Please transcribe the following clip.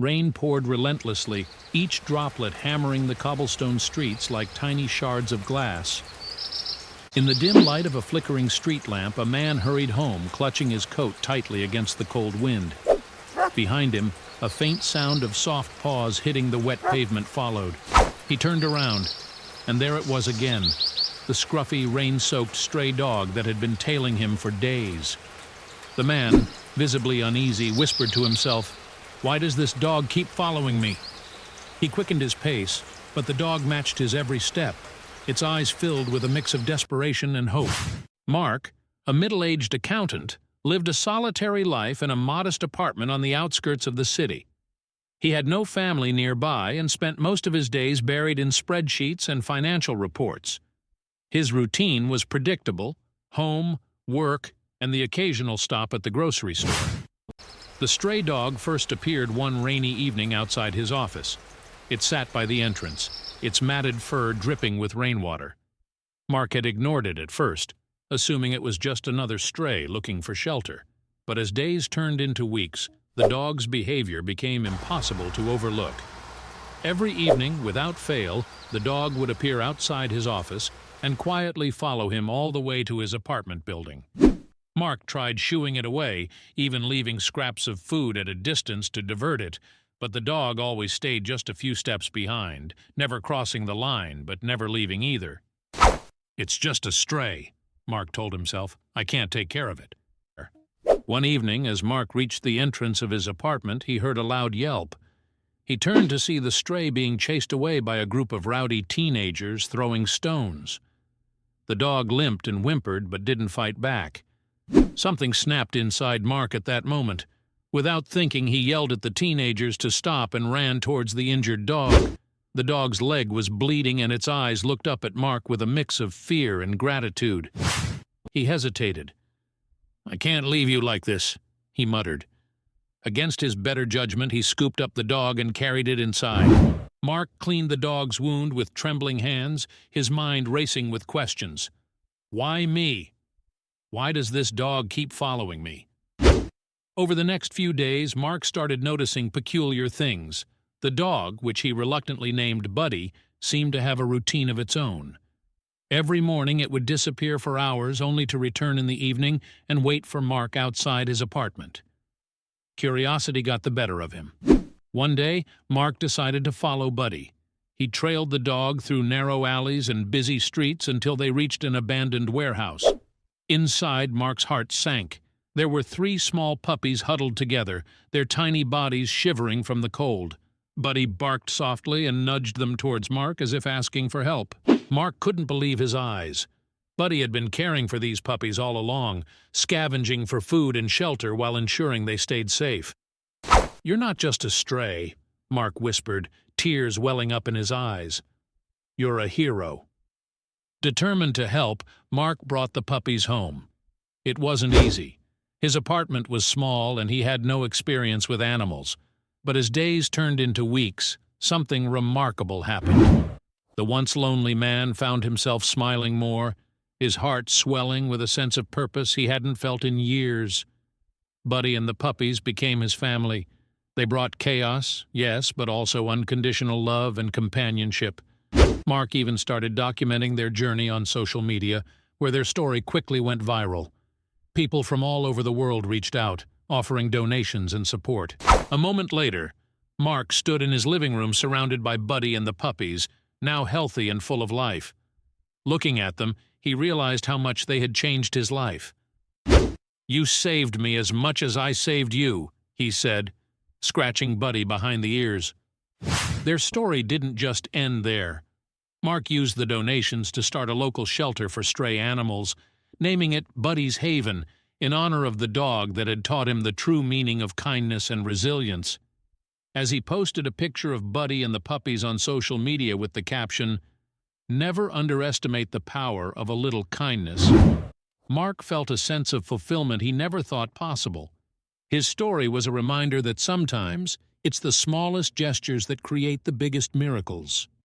Rain poured relentlessly, each droplet hammering the cobblestone streets like tiny shards of glass. In the dim light of a flickering street lamp, a man hurried home, clutching his coat tightly against the cold wind. Behind him, a faint sound of soft paws hitting the wet pavement followed. He turned around, and there it was again, the scruffy, rain-soaked stray dog that had been tailing him for days. The man, visibly uneasy, whispered to himself, "Why does this dog keep following me?" He quickened his pace, but the dog matched his every step, its eyes filled with a mix of desperation and hope. Mark, a middle-aged accountant, lived a solitary life in a modest apartment on the outskirts of the city. He had no family nearby and spent most of his days buried in spreadsheets and financial reports. His routine was predictable: home, work, and the occasional stop at the grocery store. The stray dog first appeared one rainy evening outside his office. It sat by the entrance, its matted fur dripping with rainwater. Mark had ignored it at first, assuming it was just another stray looking for shelter. But as days turned into weeks, the dog's behavior became impossible to overlook. Every evening, without fail, the dog would appear outside his office and quietly follow him all the way to his apartment building. Mark tried shooing it away, even leaving scraps of food at a distance to divert it, but the dog always stayed just a few steps behind, never crossing the line, but never leaving either. "It's just a stray," Mark told himself. "I can't take care of it." One evening, as Mark reached the entrance of his apartment, he heard a loud yelp. He turned to see the stray being chased away by a group of rowdy teenagers throwing stones. The dog limped and whimpered, but didn't fight back. Something snapped inside Mark at that moment. Without thinking, he yelled at the teenagers to stop and ran towards the injured dog. The dog's leg was bleeding and its eyes looked up at Mark with a mix of fear and gratitude. He hesitated. "I can't leave you like this," he muttered. Against his better judgment, he scooped up the dog and carried it inside. Mark cleaned the dog's wound with trembling hands, his mind racing with questions. Why me? Why does this dog keep following me? Over the next few days, Mark started noticing peculiar things. The dog, which he reluctantly named Buddy, seemed to have a routine of its own. Every morning it would disappear for hours, only to return in the evening and wait for Mark outside his apartment. Curiosity got the better of him. One day, Mark decided to follow Buddy. He trailed the dog through narrow alleys and busy streets until they reached an abandoned warehouse. Inside, Mark's heart sank. There were 3 small puppies huddled together, their tiny bodies shivering from the cold. Buddy barked softly and nudged them towards Mark as if asking for help. Mark couldn't believe his eyes. Buddy had been caring for these puppies all along, scavenging for food and shelter while ensuring they stayed safe. "You're not just a stray," Mark whispered, tears welling up in his eyes. "You're a hero." Determined to help, Mark brought the puppies home. It wasn't easy. His apartment was small and he had no experience with animals. But as days turned into weeks, something remarkable happened. The once lonely man found himself smiling more, his heart swelling with a sense of purpose he hadn't felt in years. Buddy and the puppies became his family. They brought chaos, yes, but also unconditional love and companionship. Mark even started documenting their journey on social media, where their story quickly went viral. People from all over the world reached out, offering donations and support. A moment later, Mark stood in his living room surrounded by Buddy and the puppies, now healthy and full of life. Looking at them, he realized how much they had changed his life. "You saved me as much as I saved you," he said, scratching Buddy behind the ears. Their story didn't just end there. Mark used the donations to start a local shelter for stray animals, naming it Buddy's Haven, in honor of the dog that had taught him the true meaning of kindness and resilience. As he posted a picture of Buddy and the puppies on social media with the caption, "Never underestimate the power of a little kindness," Mark felt a sense of fulfillment he never thought possible. His story was a reminder that sometimes it's the smallest gestures that create the biggest miracles.